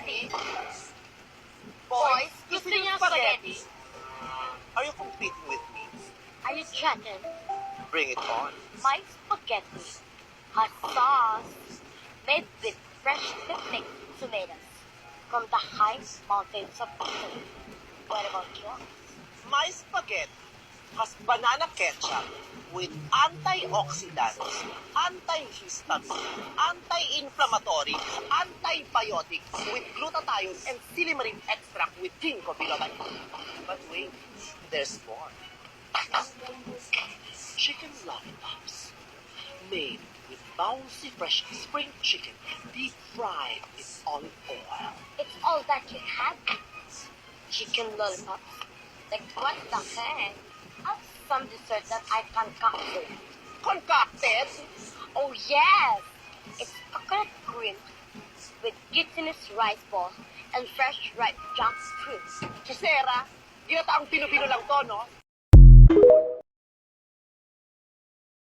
spaghetti. Boys, gusto niyo spaghetti? Are you competing with me? Are you chatting? Bring it on. My spaghetti has sauce made with fresh picnic tomatoes from the high mountains of Italy. What about yours? My spaghetti has banana ketchup with antioxidants, antihistamine, anti-inflammatory, antibiotic with glutathione and silymarin extract with ginkgo biloba. But wait, there's more. Chicken lollipops made with bouncy fresh spring chicken deep fried in olive oil. It's all that you have? Chicken lollipops? Like what the heck? Have some dessert that I concocted. Concocted? Oh yes! It's coconut cream with glutinous rice balls and fresh ripe jackfruit. Chisera, ginataang Pino-Pino lang to, no?